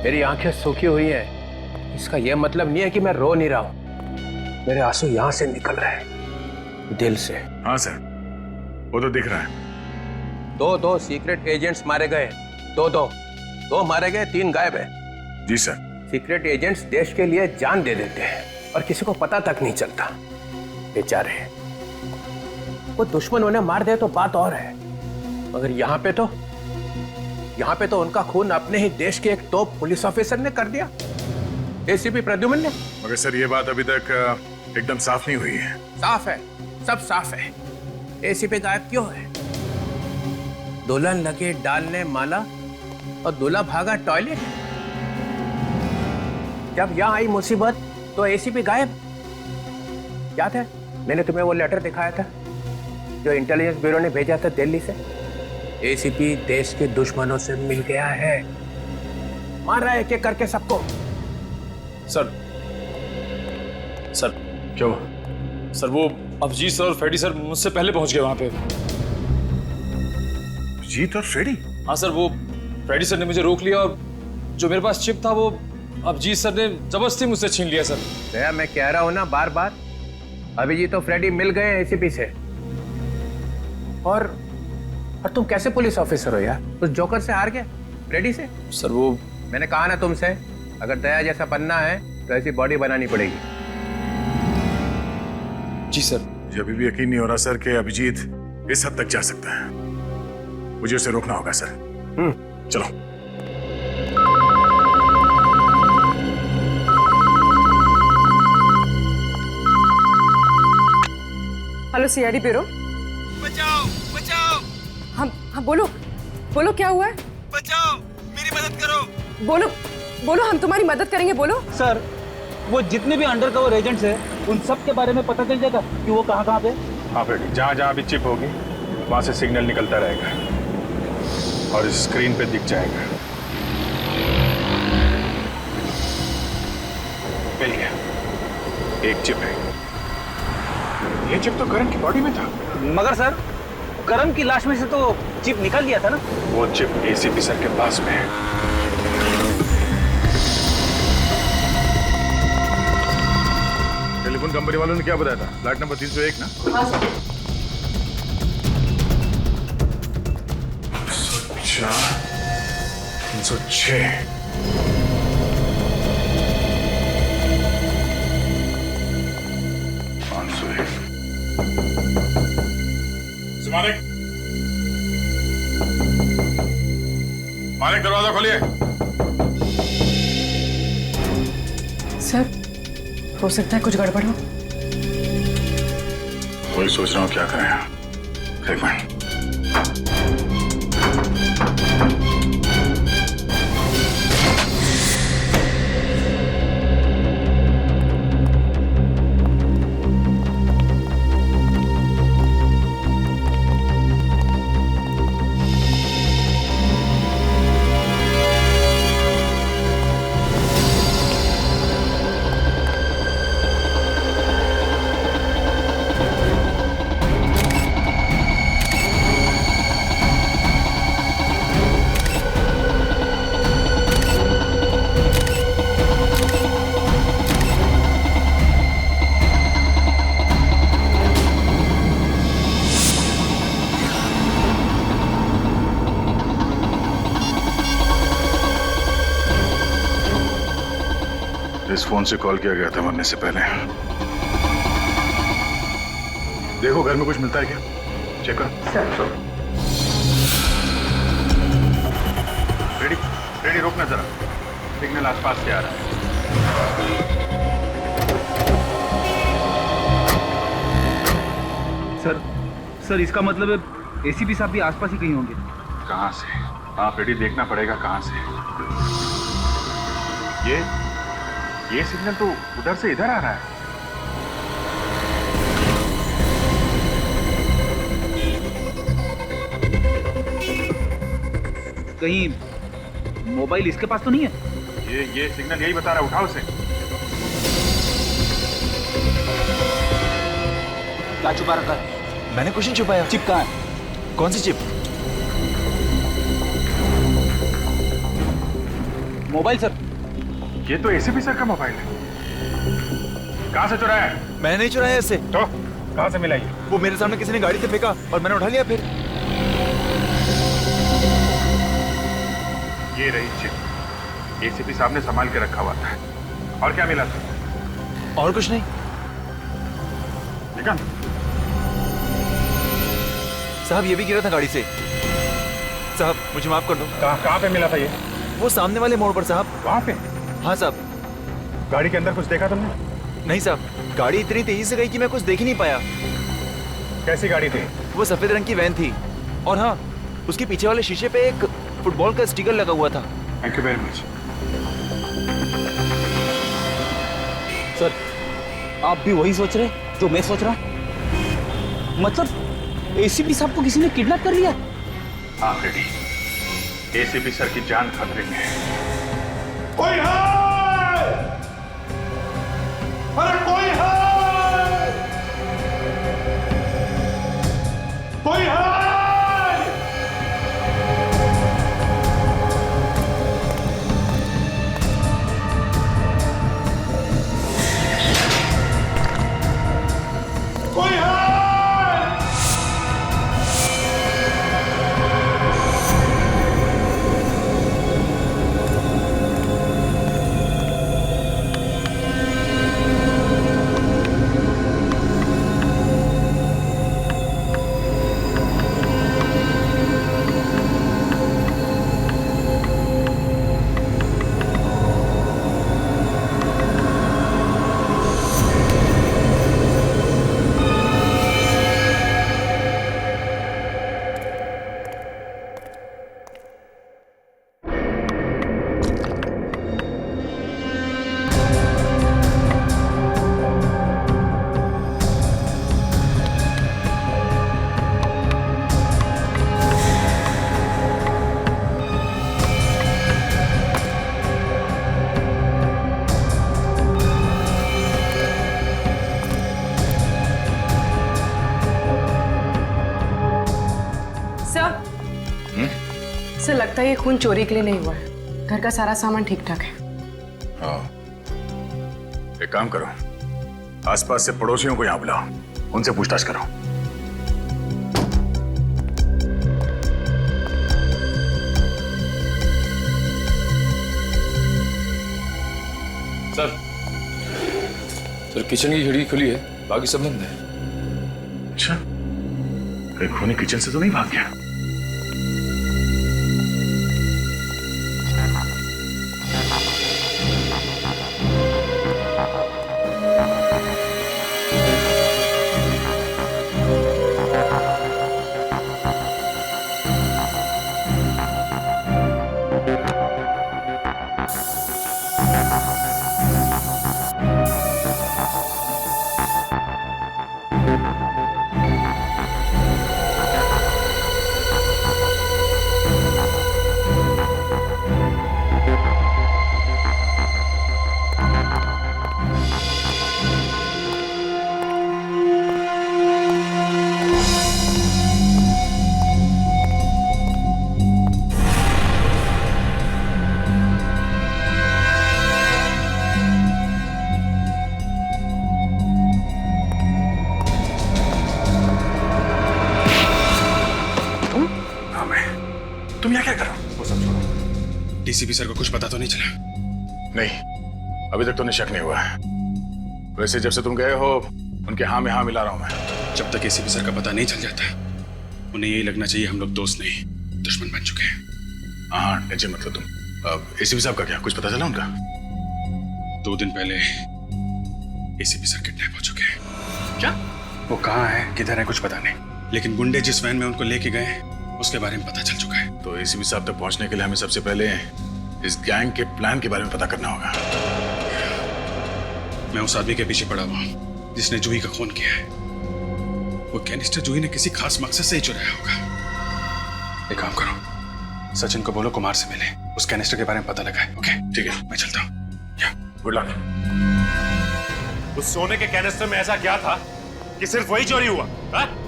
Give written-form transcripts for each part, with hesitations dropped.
मेरी आंखें सूखी हुई हैं। इसका यह मतलब नहीं है कि मैं रो नहीं रहा हूं। मेरे आंसू यहां से निकल रहे हैं, दिल से। हाँ सर, वो तो दिख रहा है। दो सीक्रेट एजेंट्स मारे गए। दो मारे गए, 3 गायब है। जी सर। सीक्रेट एजेंट्स देश के लिए जान दे देते हैं और किसी को पता तक नहीं चलता। बेचारे, वो दुश्मन उन्हें मार दे तो बात और है, मगर यहाँ पे तो उनका खून अपने ही देश के एक टॉप पुलिस ऑफिसर ने कर दिया, एसीपी प्रद्युम्न ने। मगर सर ये बात अभी तक एकदम साफ नहीं हुई है। साफ है, सब साफ है। एसीपी गायब क्यों है? दुल्हन लगे डालने माला और दूल्हा भागा टॉयलेट। जब यहाँ आई मुसीबत तो एसीपी गायब। याद है मैंने तुम्हें वो लेटर दिखाया था जो इंटेलिजेंस ब्यूरो ने भेजा था दिल्ली से? एसीपी देश के दुश्मनों से मिल गया है, मार रहा है एक-एक करके सबको। सर क्या हुआ? सर वो अभिजीत सर और फ्रेडी सर मुझसे पहले पहुंच गए वहां पे। जीत और फ्रेडी? हाँ सर, वो फ्रेडी सर ने मुझे रोक लिया और जो मेरे पास चिप था वो अभिजीत सर ने जबरदस्ती मुझसे छीन लिया सर। दया, मैं कह रहा हूं ना बार बार, अभिजीत तो फ्रेडी मिल गए एसीपी से। और तुम कैसे पुलिस ऑफिसर हो यार? उस जोकर से हार गए, फ्रेडी से। सर वो मैंने कहा ना तुमसे, अगर दया जैसा बनना है तो ऐसी बॉडी बनानी पड़ेगी। जी सर। मुझे अभी भी यकीन नहीं हो रहा सर कि अभिजीत इस हद तक जा सकता है। मुझे उसे रोकना होगा सर। चलो। Hello CID bureau. बचाओ बचाओ। हाँ बोलो क्या हुआ है? बचाओ, मेरी मदद करो। बोलो हम तुम्हारी मदद करेंगे, बोलो। सर, वो जितने भी अंडरकवर एजेंट्स हैं उन सब के बारे में पता चल जाएगा कि वो कहाँ पे। हाँ फ्रेडी, जहाँ भी चिप होगी वहां से सिग्नल निकलता रहेगा और स्क्रीन पे दिख जाएगा। मिल गया, एक चिप है। ये चिप तो करण की बॉडी में था। मगर सर, करण की लाश में से तो चिप निकल गया था ना। वो चिप एसीपी सर के पास में है। टेलीफोन कंपनी वालों ने क्या बताया था? फ्लैट नंबर 301 ना? हाँ सर। 306। मालिक, दरवाजा खोलिए। सर, हो सकता है कुछ गड़बड़ हो। वही सोच रहा हूँ क्या करें। एक मिनट। इस फोन से कॉल किया गया था मरने से पहले। देखो घर में कुछ मिलता है क्या? चेक करो। रेडी रोकना जरा, सिग्नल आसपास से आ रहा है। सर इसका मतलब है एसीपी साहब भी आसपास ही कहीं होंगे। कहाँ से? आप रेडी, देखना पड़ेगा कहाँ से। ये सिग्नल तो उधर से इधर आ रहा है। कहीं मोबाइल इसके पास तो नहीं है? ये सिग्नल यही बता रहा है, उठाओ उसे। क्या छुपा रखा है? मैंने कुछ नहीं छुपाया। चिप कहाँ है? कौन सी चिप? Mobile sir. ये तो एसीपी सर का मोबाइल है। कहाँ से चुराया है? मैंने नहीं चुराया इसे। तो कहाँ से मिला ये? वो मेरे सामने किसी ने गाड़ी से फेंका और मैंने उठा लिया। फिर ये रही चिप। एसीपी साहब ने संभाल के रखा हुआ था। और क्या मिला था? और कुछ नहीं। देखा? साहब ये भी गिरा था गाड़ी से। साहब मुझे माफ कर दो। कहाँ पे मिला था ये? वो सामने वाले मोड़ पर साहब। वहाँ पे? हाँ साहब। गाड़ी के अंदर कुछ देखा तुमने? नहीं साहब, गाड़ी इतनी तेजी से गई कि मैं कुछ देख ही नहीं पाया। कैसी गाड़ी थी? वो सफेद रंग की वैन थी और हाँ, उसके पीछे वाले शीशे पे एक फुटबॉल का स्टिकर लगा हुआ था। Thank you very much. Sir आप भी वही सोच रहे जो मैं सोच रहा? मतलब एसीपी साहब को किसी ने किडनैप कर लिया? हाँ रेडी। एसीपी सर की जान खतरे में है। कोई है? अरे कोई है? कोई है? कोई है? सर लगता है ये खून चोरी के लिए नहीं हुआ है। घर का सारा सामान ठीक ठाक है। हाँ। एक काम करो, आसपास से पड़ोसियों को यहाँ बुलाओ, उनसे पूछताछ करो। सर किचन की खिड़की खुली है, बाकी सब बंद है। अच्छा, कहीं खूनी किचन से तो नहीं भाग गया? तुम यहाँ क्या कर रहे हो? वो सब छोड़ो। डीसीपी सर को कुछ पता तो नहीं चला? नहीं, अभी तक तो शक नहीं हुआ है। वैसे जब से तुम गए हो उनके हाँ में हाँ मिला रहा हूं मैं। जब तक एसीपी सर का पता नहीं चल जाता उन्हें यही लगना चाहिए हम लोग दोस्त नहीं दुश्मन बन चुके हैं। हाँ टेंशन मत लो तुम। अब एसीपी साहब का क्या कुछ पता चला उनका? 2 दिन पहले एसीपी सर किडनैप हो चुके हैं। क्या? वो कहाँ है किधर है कुछ पता नहीं, लेकिन गुंडे जिस वैन में उनको लेके गए उसके बारे में पता चल चुका है। तो एसीपी साहब तक पहुंचने के लिए हमें सबसे पहले इस गैंग के प्लान के बारे में पता करना होगा। मैं उस आदमी के पीछे पड़ा हुआ हूँ जिसने जूही का खून किया है। वो कैनिस्टर जूही ने किसी खास मकसद से ही चुराया होगा। एक काम करो, सचिन को बोलो कुमार से मिले, उस कैनिस्टर के बारे में पता लगाए। ओके ठीक है, मैं चलता हूँ। Good luck. उस सोने के कैनिस्टर में ऐसा क्या था कि सिर्फ वही चोरी हुआ?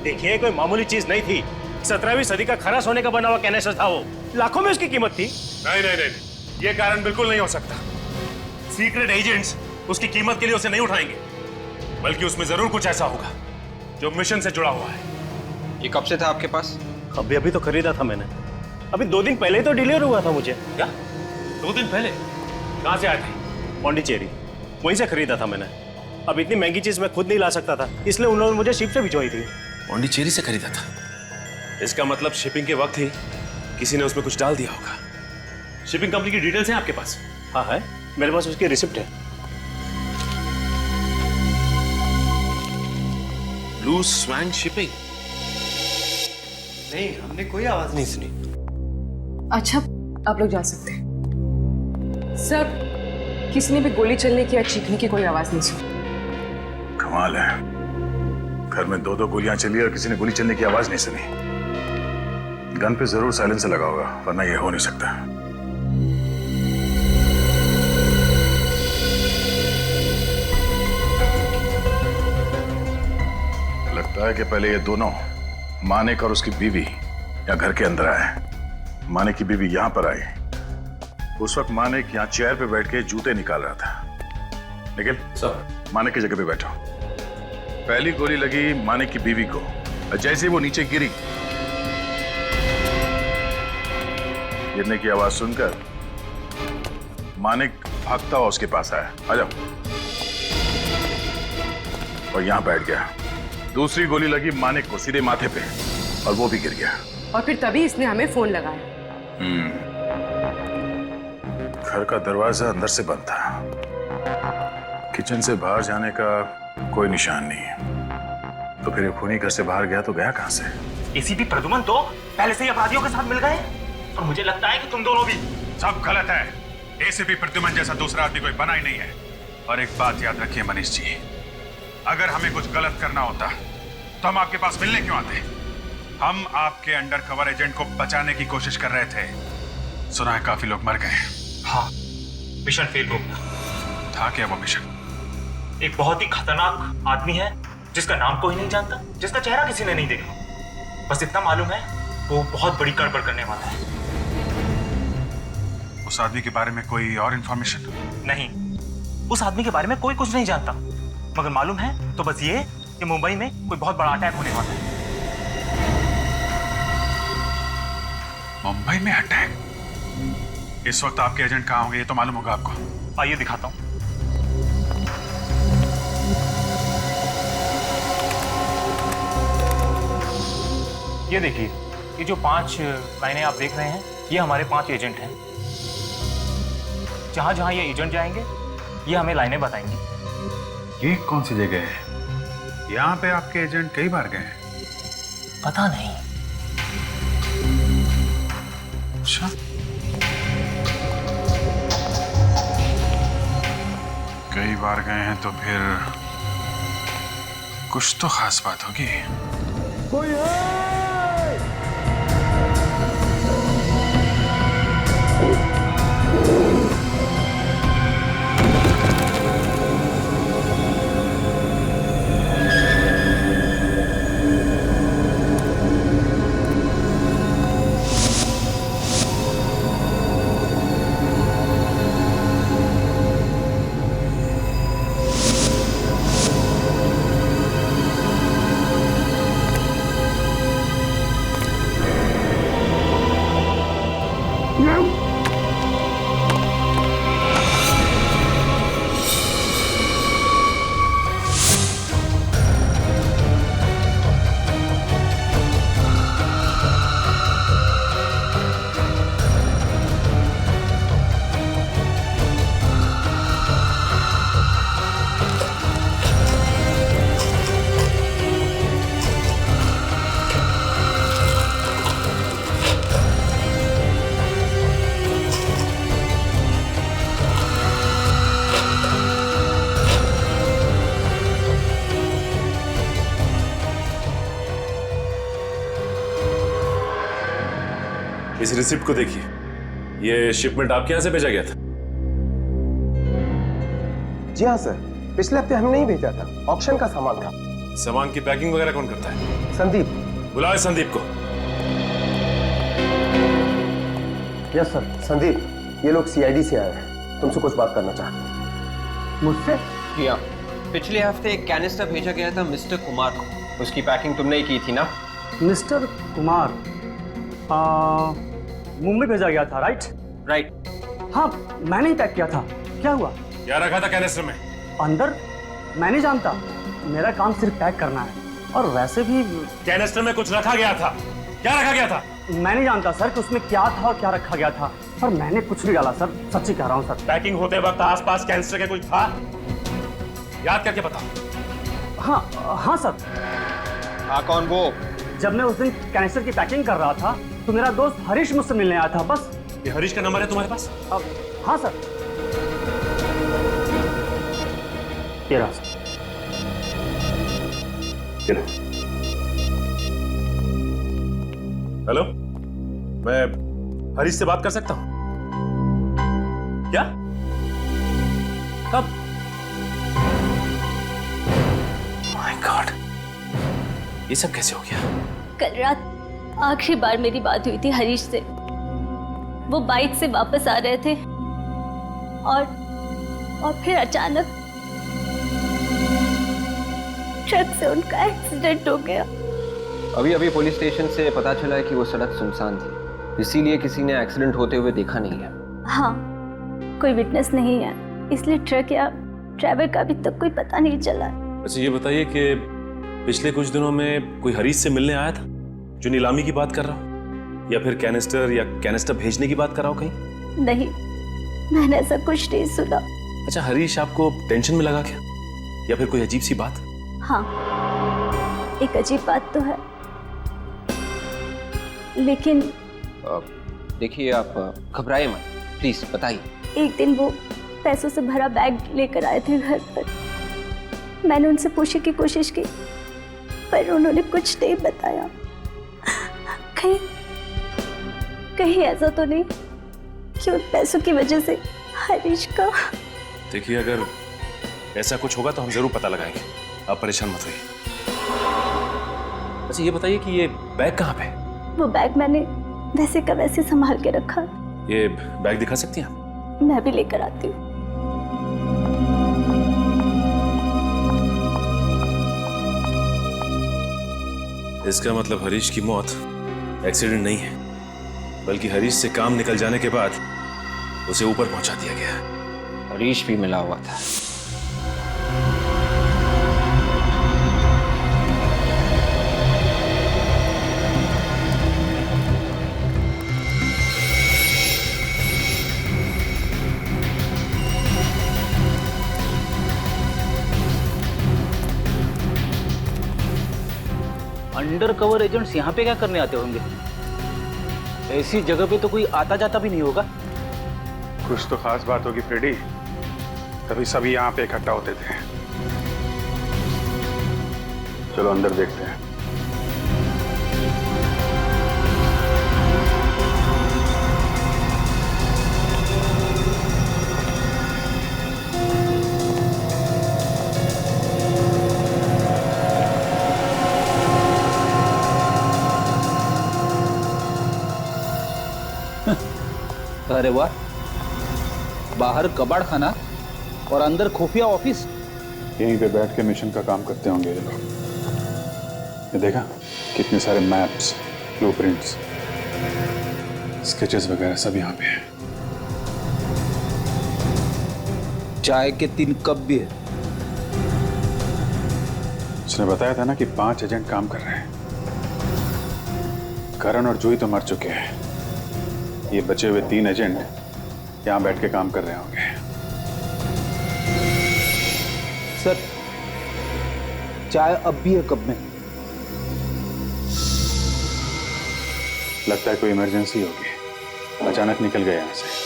देखिए कोई मामूली चीज नहीं थी। 17वीं सदी का खरा सोने का बना हुआ कैनिस्टर था वो। लाखों में उसकी कीमत थी। नहीं नहीं नहीं, यह कारण बिल्कुल नहीं हो सकता। सीक्रेट एजेंट्स उसकी कीमत के लिए उसे नहीं उठाएंगे, बल्कि उसमें जरूर कुछ ऐसा होगा जो मिशन से जुड़ा हुआ है। ये कब से था आपके पास? अभी तो खरीदा था मैंने। अभी 2 दिन पहले ही तो डिलीवर हुआ था मुझे। क्या 2 दिन पहले? कहां से आए थे? पौंडीचेरी, वहीं से खरीदा था मैंने। अब इतनी महंगी चीज मैं खुद नहीं ला सकता था, इसलिए उन्होंने मुझे शिप से भिजवाई थी। पौंडीचेरी से खरीदा था? इसका मतलब शिपिंग के वक्त ही किसी ने उसमें कुछ डाल दिया होगा। शिपिंग कंपनी की डिटेल्स हैं आपके पास? हाँ है, मेरे पास उसकी रिसिप्ट है। Blue swing shipping? नहीं, हमने कोई आवाज नहीं सुनी। अच्छा, आप लोग जा सकते हैं। सर, किसी ने भी गोली चलने की या चीखने की कोई आवाज नहीं सुनी। कमाल है, घर में 2-2 गोलियां चली और किसी ने गोली चलने की आवाज नहीं सुनी। गन पे जरूर साइलेंसर लगा होगा, वरना ये हो नहीं सकता। लगता है कि पहले ये दोनों, मानिक और उसकी बीवी, यहाँ घर के अंदर आए। मानिक की बीवी यहाँ पर आई। उस वक्त मानिक यहाँ चेयर पे बैठ के जूते निकाल रहा था। निखिल, मानिक की जगह पे बैठो। पहली गोली लगी मानिक की बीवी को, और जैसे ही वो नीचे गिरी, गिरने की आवाज सुनकर मानिक भागता हुआ उसके पास आया। आ जाओ। और यहां बैठ गया। दूसरी गोली लगी मानिक को सीधे माथे पे, और वो भी गिर गया। और फिर तभी इसने हमें फोन लगाया। घर का दरवाजा अंदर से बंद था। किचन से बाहर जाने का कोई निशान नहीं। तो फिर ये खूनी घर से बाहर गया तो गया कहां से? एसीपी प्रद्युमन तो पहले से ही अपराधियों के साथ मिल गए, और मुझे लगता है कि तुम दोनों भी। सब गलत है। एसीपी प्रद्युमन जैसा दूसरा आदमी कोई बना ही नहीं है। और एक बात याद रखिए मनीष जी, अगर हमें कुछ गलत करना होता तो हम आपके पास मिलने क्यों आते? हम आपके अंडर कवर एजेंट को बचाने की कोशिश कर रहे थे। सुना है काफी लोग मर गए। हाँ, मिशन फेल हो गया। था क्या वो मिशन? एक बहुत ही खतरनाक आदमी है जिसका नाम कोई नहीं जानता, जिसका चेहरा किसी ने नहीं देखा। बस इतना मालूम है वो बहुत बड़ी गड़बड़ करने वाला है। उस आदमी के बारे में कोई और इंफॉर्मेशन? नहीं, उस आदमी के बारे में कोई कुछ नहीं जानता, मगर मालूम है तो बस ये कि मुंबई में कोई बहुत बड़ा अटैक होने वाला है। मुंबई में अटैक? इस वक्त आपके एजेंट कहाँ होंगे ये तो मालूम होगा आपको। आइए दिखाता हूं। ये देखिए, ये जो 5 लाइनें आप देख रहे हैं, ये हमारे 5 एजेंट हैं। जहां जहां ये एजेंट जाएंगे, ये हमें लाइनें बताएंगे। ये कौन सी जगह है? यहाँ पे आपके एजेंट कई बार गए हैं। पता नहीं। अच्छा, कई बार गए हैं तो फिर कुछ तो खास बात होगी। कोई है? इस रिसिप्ट को देखिए, ये शिपमेंट आपके यहां से भेजा गया था? जी हाँ सर, पिछले हफ्ते हमने ही भेजा था। ऑक्शन का सामान था। सामान की पैकिंग वगैरह कौन करता है? संदीप। बुलाओ इस संदीप को। Yes sir. संदीप, ये लोग सीआईडी से आए हैं, तुमसे कुछ बात करना चाहते हैं। मुझसे? किया। पिछले हफ्ते एक कैनिस्टर भेजा गया था मिस्टर कुमार को, उसकी पैकिंग तुमने ही की थी ना? मिस्टर कुमार मुंबई भेजा गया था, राइट? राइट। हाँ, मैंने ही पैक किया था। क्या हुआ? क्या रखा था कैनिस्टर में? अंदर? मैं नहीं जानता, मेरा काम सिर्फ पैक करना है। और वैसे भी कैनिस्टर में कुछ रखा गया था। क्या रखा गया था? मैं नहीं जानता सर कि उसमें क्या था और क्या रखा गया था। पर मैंने कुछ नहीं डाला सर, सच्ची कह रहा हूँ सर। पैकिंग होते वक्त आसपास कैनिस्टर के कुछ था? याद करके बताओ। हाँ सर। हाँ, कौन वो? जब मैं उस दिन कैनिस्टर की पैकिंग कर रहा था तो मेरा दोस्त हरीश मुझसे मिलने आया था, बस। ये हरीश का नंबर है तुम्हारे पास? हाँ सर। ये रहा सर। हेलो, मैं हरीश से बात कर सकता हूं? क्या? कब? माय गॉड, ये सब कैसे हो गया? कल रात आखिरी बार मेरी बात हुई थी हरीश से। वो बाइक से वापस आ रहे थे और फिर अचानक ट्रक से उनका एक्सीडेंट हो गया। अभी अभी पुलिस स्टेशन से पता चला है कि वो सड़क सुनसान थी, इसीलिए किसी ने एक्सीडेंट होते हुए देखा नहीं है। हाँ, कोई विटनेस नहीं है, इसलिए ट्रक या ड्राइवर का अभी तक कोई पता नहीं चला। अच्छा, ये बताइए कि पिछले कुछ दिनों में कोई हरीश से मिलने आया था जो नीलामी की बात कर रहा हो, या फिर कैनिस्टर भेजने की बात कर रहा हो कहीं? नहीं, मैंने ऐसा कुछ नहीं सुना। अच्छा, हरीश आपको टेंशन में लगा क्या, या फिर कोई अजीब सी बात? हाँ, एक अजीब बात तो है, लेकिन देखिए, आप घबराए मत, प्लीज बताइए। एक दिन वो पैसों से भरा बैग लेकर आए थे घर पर। मैंने उनसे पूछने की कोशिश की, पर उन्होंने कुछ नहीं बताया। कहीं ऐसा तो नहीं कि उन पैसों की वजह से हरीश का। देखिए, अगर ऐसा कुछ होगा तो हम जरूर पता लगाएंगे, आप परेशान मत होइए। अच्छा, ये बताइए कि ये बैग कहाँ पे? वो बैग मैंने वैसे का वैसे संभाल के रखा। ये बैग दिखा सकती हैं आप? मैं भी लेकर आती हूँ। इसका मतलब हरीश की मौत एक्सीडेंट नहीं है, बल्कि हरीश से काम निकल जाने के बाद उसे ऊपर पहुंचा दिया गया। हरीश भी मिला हुआ था। अंडर कवर एजेंट्स यहाँ पे क्या करने आते होंगे? ऐसी जगह पे तो कोई आता जाता भी नहीं होगा। कुछ तो खास बात होगी फ्रेडी, तभी सभी यहाँ पे इकट्ठा होते थे। चलो अंदर देखते हैं। अरे वाह, बाहर कबाड़ खाना और अंदर खुफिया ऑफिस। यहीं पे बैठ के मिशन का काम करते होंगे ये लोग। ये देखा, कितने सारे मैप्स, ब्लूप्रिंट्स, स्केचेस वगैरह सब यहाँ पे हैं। चाय के 3 कप भी है। उसने बताया था ना कि 5 एजेंट काम कर रहे हैं। करण और जूही तो मर चुके हैं, ये बचे हुए 3 एजेंट यहां बैठ के काम कर रहे होंगे। सर, चाय अब भी है कप में। लगता है कोई इमरजेंसी होगी, अचानक निकल गए यहां से।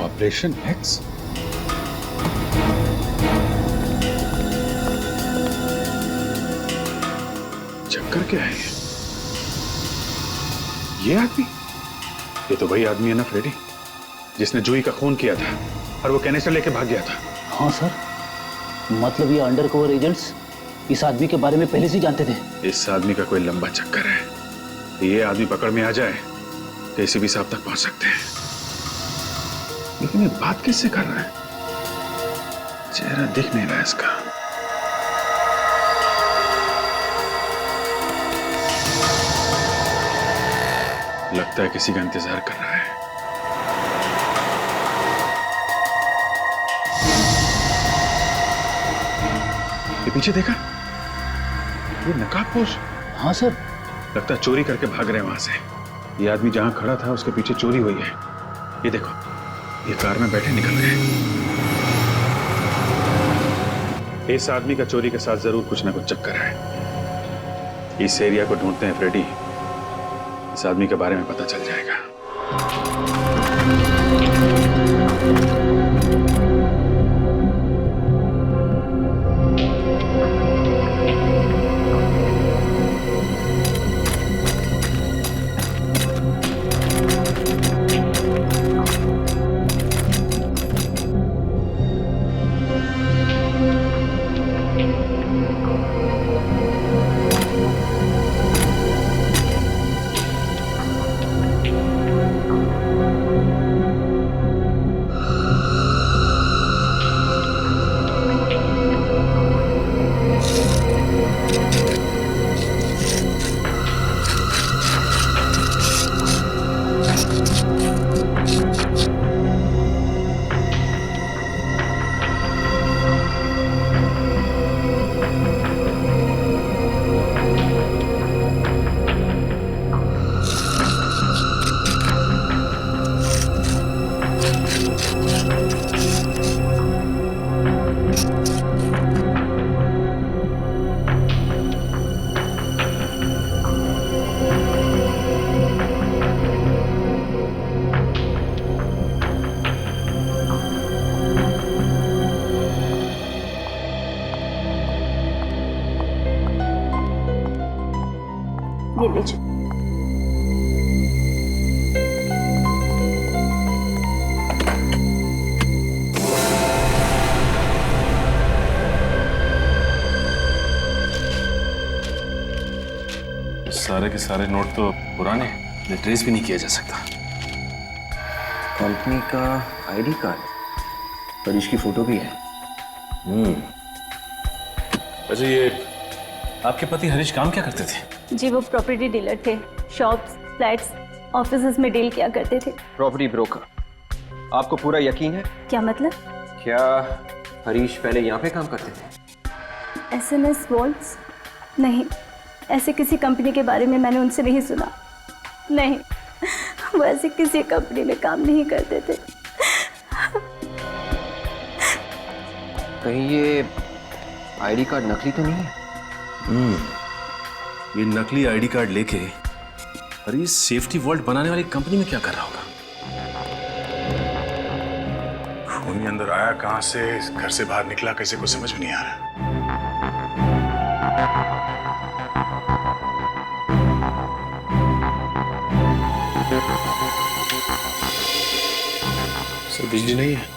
Operation x. चक्कर क्या है ये आदमी? ये तो वही आदमी है ना फ्रेडी, जिसने जूही का खून किया था और वो कैनिस्टर लेके भाग गया था। हाँ सर, मतलब ये अंडरकवर एजेंट्स इस आदमी के बारे में पहले से जानते थे। इस आदमी का कोई लंबा चक्कर है। ये आदमी पकड़ में आ जाए तो एसीपी साहब तक पहुंच सकते हैं। लेकिन ये बात किससे कर रहा है? चेहरा दिख नहीं रहा है इसका। लगता है किसी का इंतजार कर रहा है। ये पीछे देखा, ये नकाबपोश। हाँ सर, लगता है चोरी करके भाग रहे हैं वहां से। ये आदमी जहां खड़ा था उसके पीछे चोरी हुई है। ये देखो, ये कार में बैठे निकल गए। इस आदमी का चोरी के साथ जरूर कुछ ना कुछ चक्कर है। इस एरिया को ढूंढते हैं फ्रेडी, इस आदमी के बारे में पता चल जाएगा। ये लीजिए। सारे के सारे नोट तो पुराने हैं, ट्रेस भी नहीं किया जा सकता। कंपनी का आईडी कार्ड और इसकी फोटो भी है। अच्छा, ये आपके पति हरीश काम क्या करते थे? जी वो प्रॉपर्टी डीलर थे, शॉप्स, फ्लैट्स, ऑफिसेज में डील किया करते थे। Property broker. आपको पूरा यकीन है? क्या मतलब? क्या हरीश पहले यहाँ पे काम करते थे? SMS vaults? नहीं, ऐसे किसी कंपनी के बारे में मैंने उनसे नहीं सुना। नहीं, वो ऐसे किसी कंपनी में काम नहीं करते थे। कहीं ये आईडी कार्ड नकली तो नहीं है? ये नकली आईडी कार्ड लेके हरीश सेफ्टी वॉल्ट बनाने वाली कंपनी में क्या कर रहा होगा? खूनी अंदर आया कहां से, घर से बाहर निकला कैसे, को समझ में नहीं आ रहा। सर बिजली नहीं है।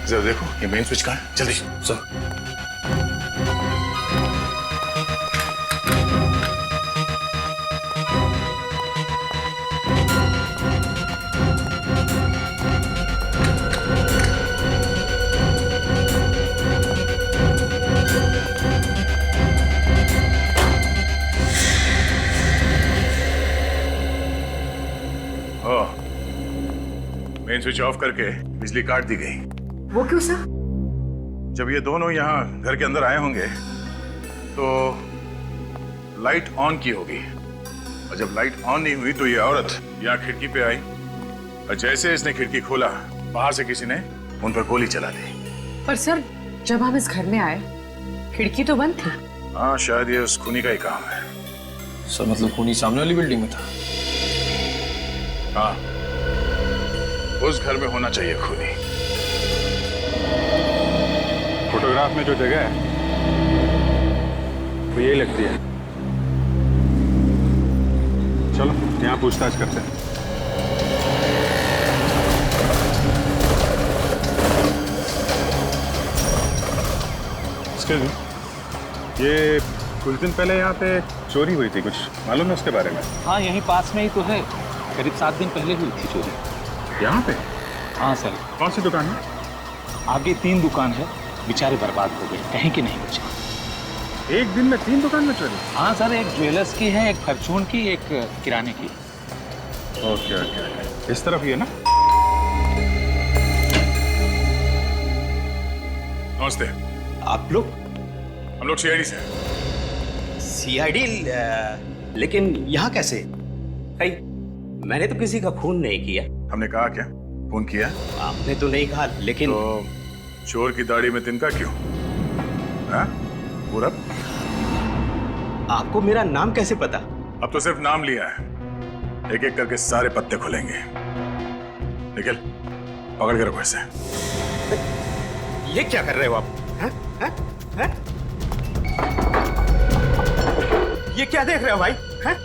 जरा देखो ये मेन स्विच कहाँ है, जल्दी सर। मेन स्विच ऑफ करके बिजली काट दी गई। वो क्यों सर? जब ये दोनों यहाँ घर के अंदर आए होंगे तो लाइट ऑन की होगी, और जब लाइट ऑन नहीं हुई तो ये औरत यहाँ खिड़की पे आई, और जैसे इसने खिड़की खोला बाहर से किसी ने उन पर गोली चला दी। पर सर जब हम इस घर में आए खिड़की तो बंद थी। हाँ, शायद ये उस खूनी का ही काम है। सर मतलब खूनी सामने वाली बिल्डिंग में था? हाँ, उस घर में होना चाहिए खूनी। फोटोग्राफ में जो जगह है वो यही लगती है। चलो यहाँ पूछताछ करते हैं। Excuse me, ये कुछ दिन पहले यहाँ पे चोरी हुई थी, कुछ मालूम है उसके बारे में? हाँ, यहीं पास में ही तो है। करीब 7 दिन पहले हुई थी चोरी। यहाँ पे? हाँ सर। कौन सी दुकान है? आगे 3 दुकान है, बेचारे बर्बाद हो गए, कहीं के नहीं बचे। एक दिन में 3 दुकान में चोरी? हाँ सर, एक ज्वेलर्स की है, एक फॉर्चून की, एक किराने की। ओके ओके ओके, इस तरफ ही है ना? नमस्ते। आप लोग? हम लोग सीआईडी से। सीआईडी? लेकिन यहाँ कैसे? भाई, मैंने तो किसी का खून नहीं किया। हमने कहा क्या खून किया? आपने तो नहीं कहा, लेकिन तो चोर की दाढ़ी में तिनका क्यों? हाँ? पूरब? आपको मेरा नाम कैसे पता? अब तो सिर्फ नाम लिया है, एक एक करके सारे पत्ते खुलेंगे। निखिल, पकड़ के रखो इसे। ये क्या कर रहे हो आप? हैं? हैं? हैं? ये क्या देख रहे हो भाई? हैं?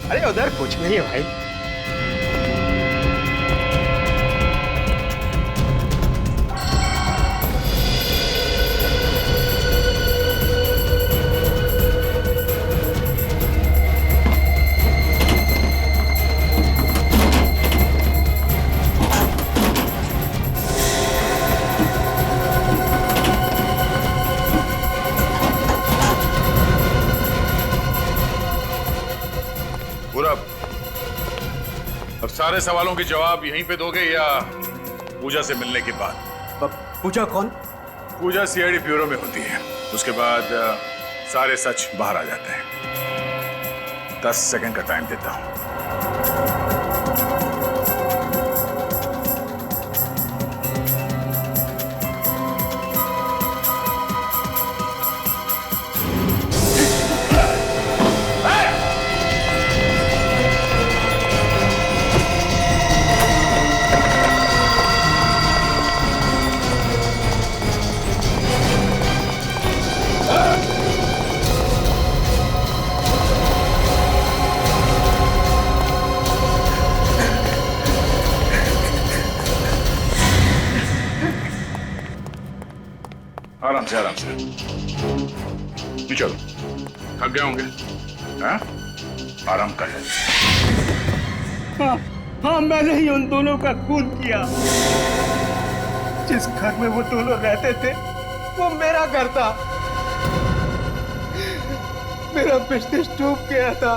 अरे उधर कुछ नहीं है भाई। अब सारे सवालों के जवाब यहीं पे दोगे या पूजा से मिलने के बाद? पूजा कौन? पूजा सीआईडी ब्यूरो में होती है, उसके बाद सारे सच बाहर आ जाते हैं। 10 सेकंड का टाइम देता हूं। आराम से आराम से। चलो, थक गए होंगे? हाँ? आराम कर। हाँ, मैंने ही उन दोनों का खून किया। जिस घर में वो दोनों रहते थे वो मेरा घर था। मेरा बिजनेस डूब गया था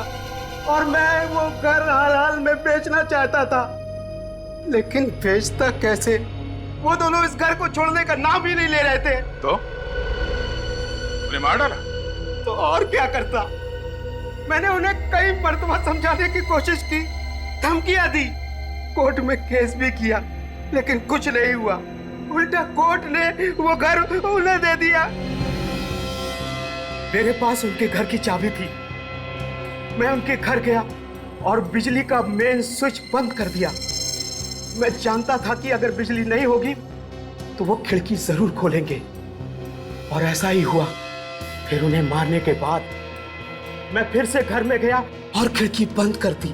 और मैं वो घर हाल हाल में बेचना चाहता था, लेकिन बेचता कैसे? वो दोनों इस घर को छोड़ने का नाम ही नहीं ले रहे थे। तो उन्हें मार डाला? तो और क्या करता? मैंने उन्हें कई मर्तबा समझाने की कोशिश की, धमकियां दी, कोर्ट में केस भी किया, लेकिन कुछ नहीं हुआ। उल्टा कोर्ट ने वो घर उन्हें दे दिया। मेरे पास उनके घर की चाबी थी। मैं उनके घर गया और बिजली का मेन स्विच बंद कर दिया। मैं जानता था कि अगर बिजली नहीं होगी तो वो खिड़की जरूर खोलेंगे, और ऐसा ही हुआ। फिर उन्हें मारने के बाद मैं फिर से घर में गया और खिड़की बंद कर दी।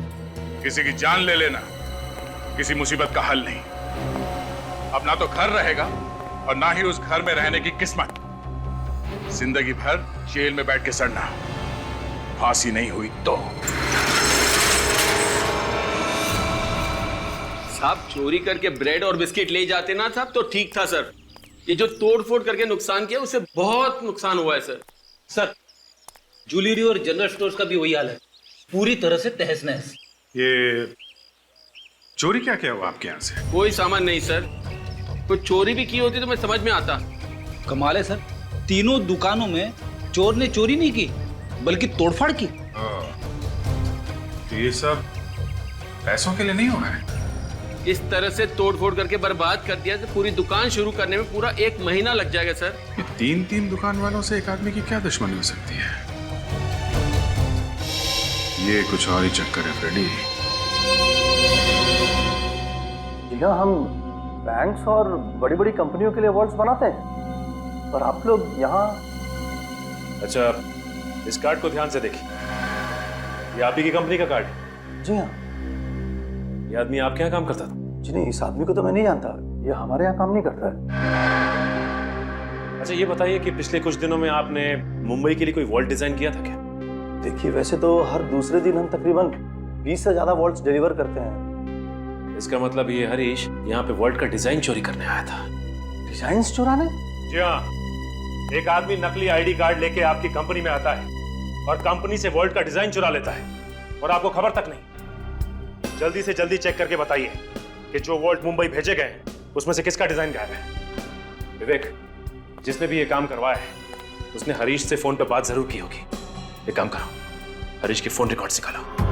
किसी की जान ले लेना किसी मुसीबत का हल नहीं। अब ना तो घर रहेगा और ना ही उस घर में रहने की किस्मत। जिंदगी भर जेल में बैठ के सड़ना। फांसी नहीं हुई तो। साहब, चोरी करके ब्रेड और बिस्किट ले जाते ना साहब तो ठीक था सर। ये जो तोड़-फोड़ करके नुकसान किया उससे बहुत नुकसान हुआ है सर। सर, ज्वेलरी और जनरल स्टोर्स का भी वही हाल है, पूरी तरह से तहस-नहस। ये चोरी क्या क्या हुआ आपके यहाँ से? कोई सामान नहीं सर। कोई चोरी भी की होती तो मैं समझ में आता। कमाल है सर, तीनों दुकानों में चोर ने चोरी नहीं की बल्कि तोड़फाड़ की। तो ये सब पैसों के लिए नहीं हुआ है? इस तरह से तोड़ फोड़ करके बर्बाद कर दिया तो पूरी दुकान शुरू करने में पूरा 1 महीना लग जाएगा सर। ये तीन दुकान वालों से एक आदमी की क्या दुश्मनी हो सकती है? ये कुछ और ही चक्कर है फ्रेडी। जी हाँ, हम बैंक्स और बड़ी बड़ी कंपनियों के लिए वॉल्ट्स बनाते हैं, और आप लोग यहाँ। अच्छा, इस कार्ड को ध्यान से देखिए। ये आप ही की कंपनी का कार्ड है? जी हाँ। ये आदमी आपके यहाँ काम करता था? जी नहीं, इस आदमी को तो मैं नहीं जानता, ये हमारे यहाँ काम नहीं करता है। अच्छा, ये बताइए कि पिछले कुछ दिनों में आपने मुंबई के लिए कोई वॉल्ट डिजाइन किया था क्या? देखिए, वैसे तो हर दूसरे दिन हम तकरीबन 20 से ज्यादा वॉल्ट्स डिलीवर करते हैं। इसका मतलब ये हरीश यहाँ पे वॉल्ट का डिजाइन चोरी करने आया था। डिजाइन्स चुराने? जी हाँ, एक आदमी नकली आईडी कार्ड लेके आपकी कंपनी में आता है और कंपनी से वॉल्ट का डिजाइन चुरा लेता है, और आपको खबर तक नहीं। जल्दी से जल्दी चेक करके बताइए कि जो वॉल्ट मुंबई भेजे गए उसमें से किसका डिजाइन गायब है। विवेक, जिसने भी ये काम करवाया है उसने हरीश से फोन पे बात जरूर की होगी। एक काम करो, हरीश के फोन रिकॉर्ड्स निकालो।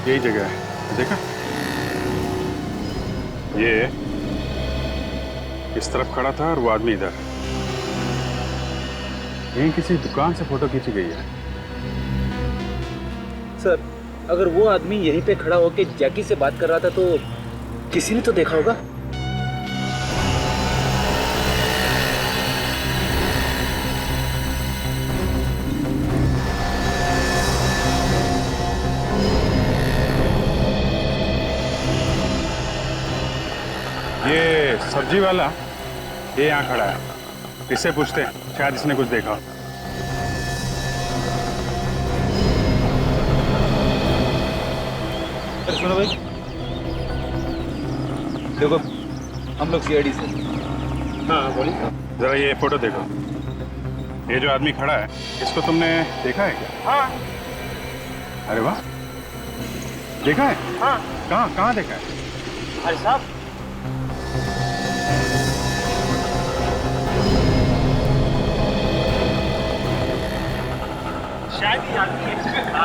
यही जगह है, देखा? ये इस तरफ खड़ा था और वो आदमी इधर। यहीं किसी दुकान से फोटो खींची गई है। सर, अगर वो आदमी यहीं पे खड़ा होकर जैकी से बात कर रहा था तो किसी ने तो देखा होगा। ये सब्जी वाला ये यहाँ खड़ा है, इससे पूछते हैं, शायद इसने कुछ देखा। सुनो भाई, देखो हम लोग सीआईडी से। हाँ बोलिए। जरा ये फोटो देखो, ये जो आदमी खड़ा है इसको तुमने देखा है क्या? हाँ। अरे वाह, देखा है? हाँ। कहाँ देखा है? अरे साहब, शायद ये आदमी इसमें था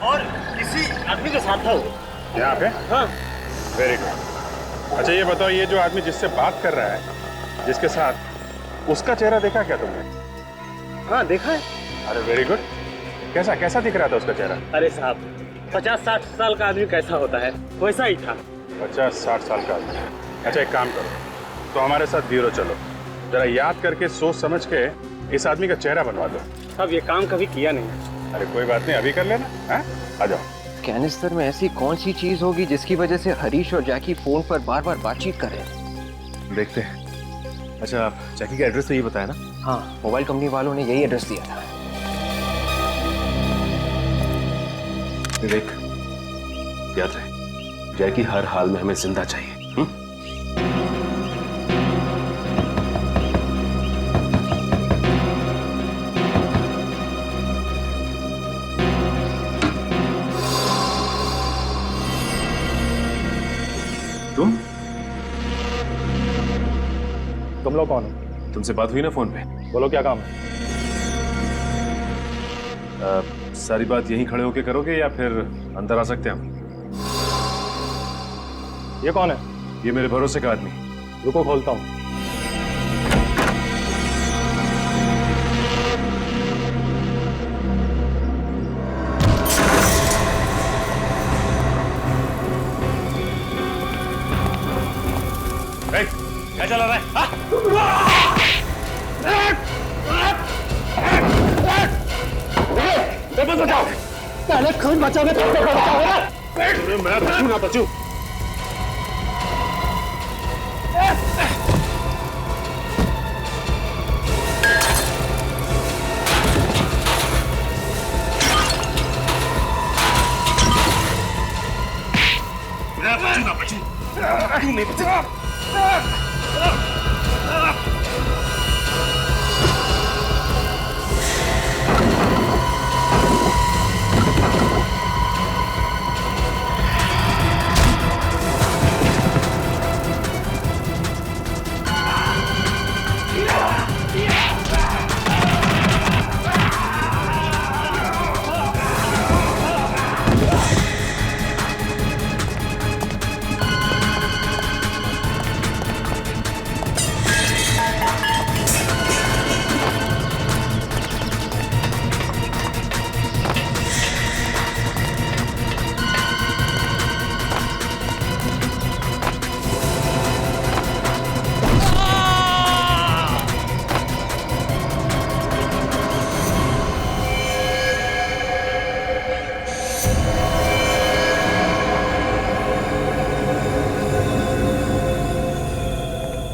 और किसी आदमी के साथ था वो। यहाँ पे? हाँ। Very good. अच्छा ये बताओ, ये जो आदमी जिससे बात कर रहा है, जिसके साथ, उसका चेहरा देखा क्या तुमने? हाँ देखा है। अरे वेरी गुड। कैसा दिख रहा था उसका चेहरा? अरे साहब, 50-60 साल का आदमी कैसा होता है वैसा ही था। 50-60 साल का आदमी। अच्छा एक काम करो, तो हमारे साथ ब्यूरो चलो, जरा याद करके सोच समझ के इस आदमी का चेहरा बनवा दो। साहब ये काम कभी किया नहीं। अरे कोई बात नहीं, अभी कर लेना। हाँ, आ जाओ। कैनिस्टर में ऐसी कौन सी चीज होगी जिसकी वजह से हरीश और जैकी फोन पर बार बार बातचीत कर रहे हैं? देखते हैं। अच्छा, जैकी का एड्रेस तो ये बताया ना? हाँ, मोबाइल कंपनी वालों ने यही एड्रेस दिया था। विवेक, याद रहे, जैकी हर हाल में हमें जिंदा चाहिए। तुम लोग कौन हो? तुमसे बात हुई ना फोन पे? बोलो क्या काम है? सारी बात यहीं खड़े होके करोगे या फिर अंदर आ सकते हैं हम? ये कौन है? ये मेरे भरोसे का आदमी। रुको, खोलता हूँ। क्या चला रहा है? बचाओ! पहले खून बचाओगे तो मैं बचूं ना बचूं। मैं बचूं तू नहीं बचेगा।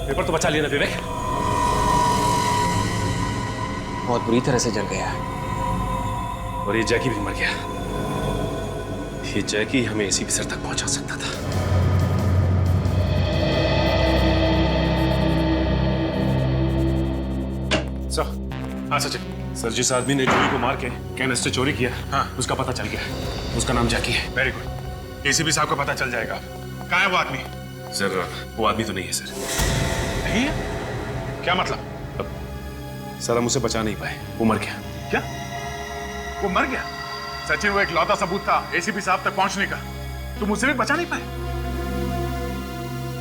पेपर तो बचा लिया ना विवेक? बहुत बुरी तरह से जल गया। और ये जैकी भी मर गया। ये जैकी हमें एसीपी सर तक पहुंचा सकता था। सर, हाँ सचिन। सर, जिस आदमी ने जूही को मार के कैनिस्टर चोरी किया, हाँ, उसका पता चल गया। उसका नाम जैकी है। Very good. एसीपी साहब को पता चल जाएगा। कहाँ है वो आदमी? सर, वो आदमी तो नहीं है सर। नहीं है? क्या मतलब? सर, हम उसे बचा नहीं पाए। वो मर गया। क्या? वो मर गया? सचिन, वो एक लौता सबूत था एसीपी साहब तक पहुंचने का। तुम उसे भी बचा नहीं पाए?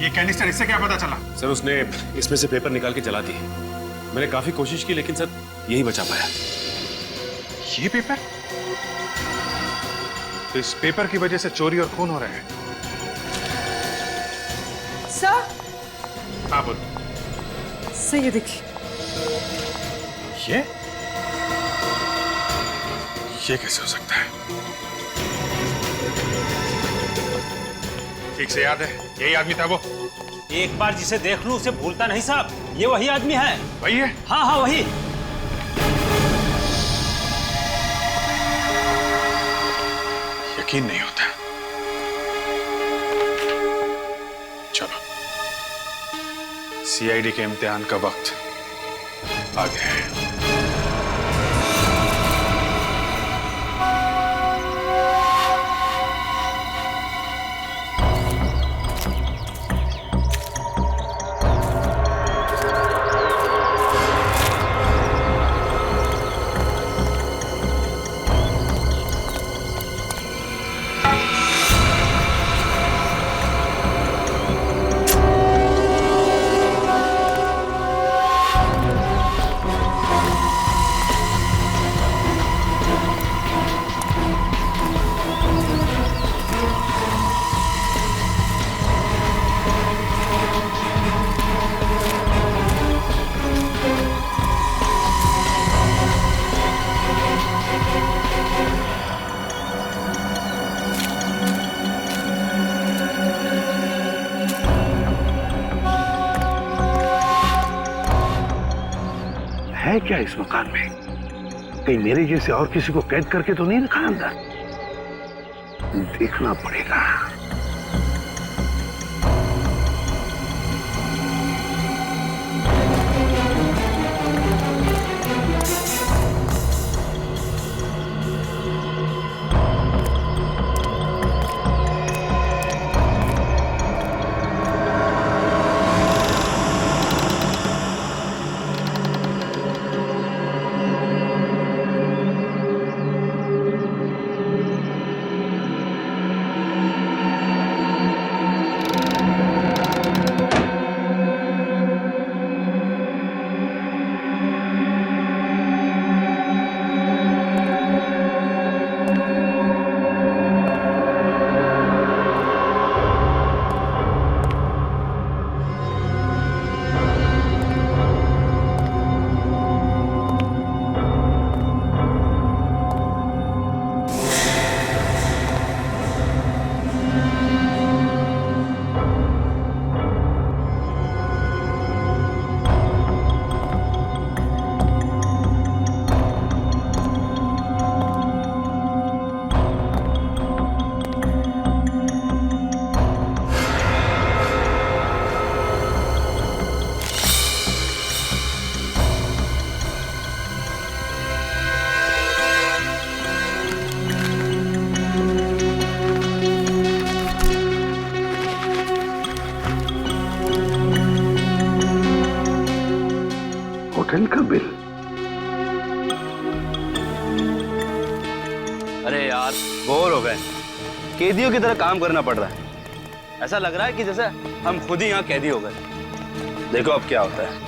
ये कैनिस्टर, इससे क्या पता चला? सर, उसने इसमें से पेपर निकाल के जला दिए। मैंने काफी कोशिश की लेकिन सर यही बचा पाया। ये पेपर? तो इस पेपर की वजह से चोरी और खून हो रहे हैं। सर, हाँ बोल। सर ये देखिए। ये कैसे हो सकता है? ठीक से याद है, यही आदमी था वो? एक बार जिसे देख लूं उसे भूलता नहीं साहब। ये वही आदमी है। वही है? हाँ हाँ वही। यकीन नहीं होता। चलो, सीआईडी के इम्तिहान का वक्त आ गया है। है क्या इस मकान में? कहीं मेरे जैसे और किसी को कैद करके तो नहीं रखा अंदर? देखना पड़ेगा। होटल का बिल। अरे यार बोर हो गए, कैदियों की तरह काम करना पड़ रहा है। ऐसा लग रहा है कि जैसे हम खुद ही यहाँ कैदी हो गए। देखो अब क्या होता है।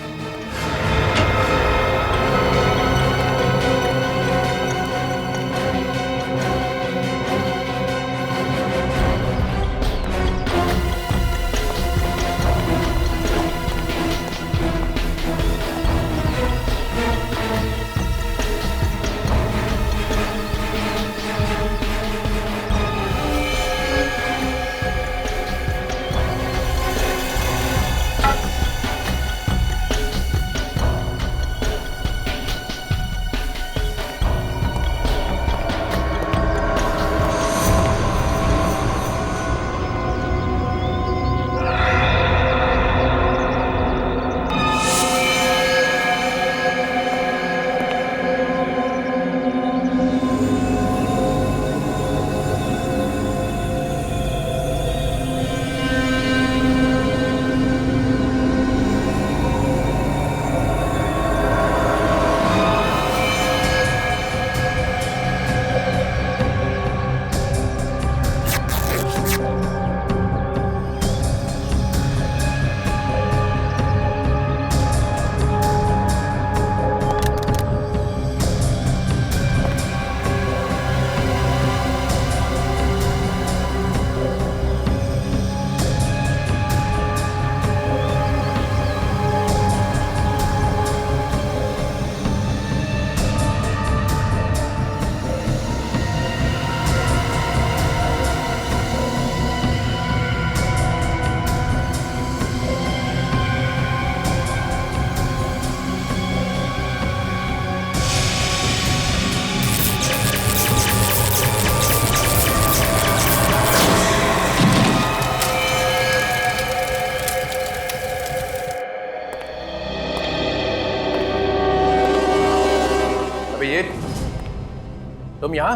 तुम यहां?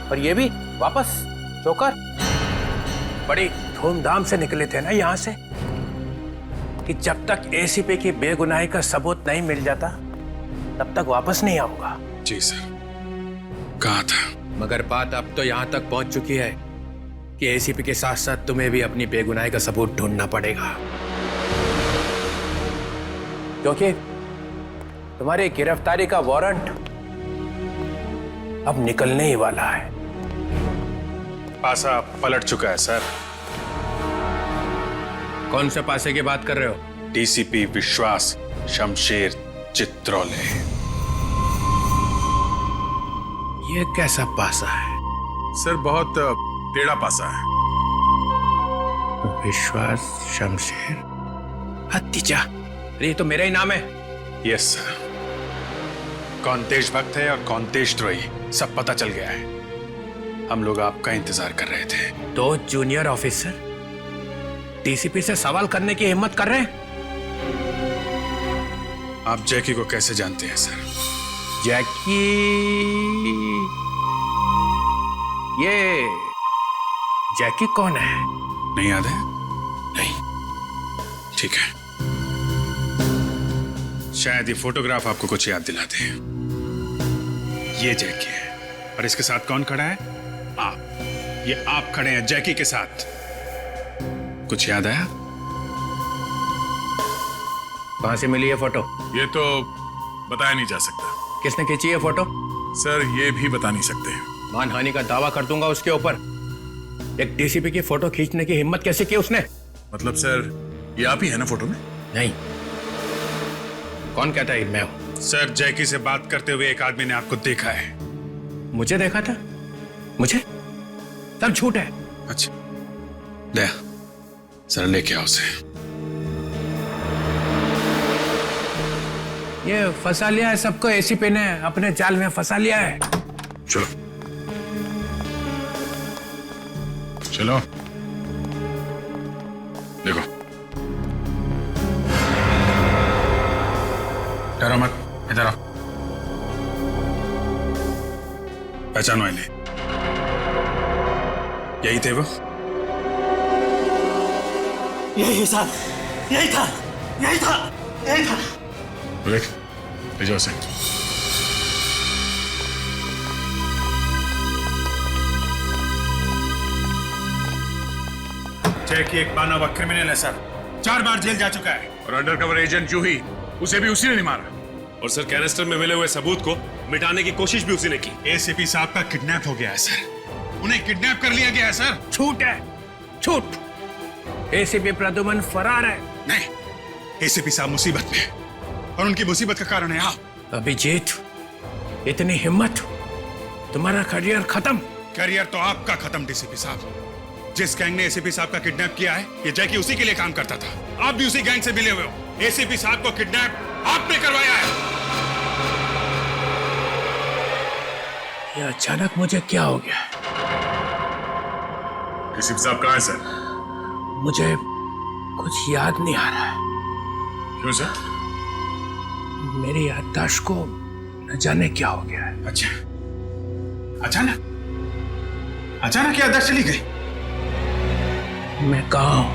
और ये भी वापस चौकर? बड़ी धूमधाम से निकले थे ना यहां से कि जब तक एसीपी की बेगुनाही का सबूत नहीं मिल जाता तब तक वापस नहीं आऊंगा। जी सर, कहा था। मगर बात अब तो यहां तक पहुंच चुकी है कि एसीपी के साथ साथ तुम्हें भी अपनी बेगुनाही का सबूत ढूंढना पड़ेगा, क्योंकि तुम्हारी गिरफ्तारी का वारंट अब निकलने ही वाला है। पासा पलट चुका है सर। कौन से पासे की बात कर रहे हो? डीसीपी विश्वास शमशेर चित्रोले। ये कैसा पासा है? सर बहुत टेढ़ा पासा है। विश्वास शमशेर हत्तीजा। अरे ये तो मेरा ही नाम है। Yes sir. कौन देशभक्त है और कौन देशद्रोही सब पता चल गया है। हम लोग आपका इंतजार कर रहे थे। दो जूनियर ऑफिसर डीसीपी से सवाल करने की हिम्मत कर रहे हैं। आप जैकी को कैसे जानते हैं सर? जैकी, ये जैकी कौन है? नहीं याद है? नहीं। ठीक है, शायद ये फोटोग्राफ आपको कुछ याद दिलाते हैं। ये जैकी है और इसके साथ कौन खड़ा है? आप। ये आप खड़े हैं जैकी के साथ। कुछ याद आया? कहां से मिली ये फोटो? ये तो बताया नहीं जा सकता। किसने खींची ये फोटो? सर ये भी बता नहीं सकते। मानहानि का दावा कर दूंगा उसके ऊपर। एक डीसीपी की फोटो खींचने की हिम्मत कैसे की उसने? मतलब सर ये आप ही है ना फोटो में? नहीं। कौन कहता है मैं हूं? सर जैकी से बात करते हुए एक आदमी ने आपको देखा है। मुझे देखा था? मुझे? तब झूठ है। अच्छा ले सर, लेके आओ उसे। ये फंसा लिया है सबको, एसीपी ने अपने जाल में फंसा लिया है। चलो चलो देखो। डरो मत, इधर आओ। पहचानो इन्हें। यही थे वो? यही सर, यही था, यही था, यही था। देख ले जाओ उसे। जैकी एक माना हुआ क्रिमिनल है सर, 4 बार जेल जा चुका है। और अंडरकवर एजेंट जूही, उसे भी उसी ने नहीं मारा। और सर कैनिस्टर में मिले हुए सबूत को मिटाने की कोशिश भी उसी ने की। एसीपी साहब का किडनैप हो गया है सर, उन्हें किडनैप कर लिया गया है सर। झूठ है, झूठ। एसीपी प्रद्युमन फरार है। नहीं, एसीपी साहब मुसीबत में है और उनकी मुसीबत का कारण है आप। अभिजीत, इतनी हिम्मत, तुम्हारा करियर खत्म। करियर तो आपका खत्म डीसीपी साहब। जिस गैंग ने एसीपी साहब का किडनैप किया है, ये जैकी उसी के लिए काम करता था। आप भी उसी गैंग से मिले हुए हो। एसीपी साहब को किडनैप आपने करवाया है। ये अचानक मुझे क्या हो गया? एसीपी साहब कहाँ है सर? मुझे कुछ याद नहीं आ रहा है। क्यों सर? मेरी याददाश्त को न जाने क्या हो गया है। अच्छा, अचानक याददाश्त चली गई? मैं कहाँ हूं?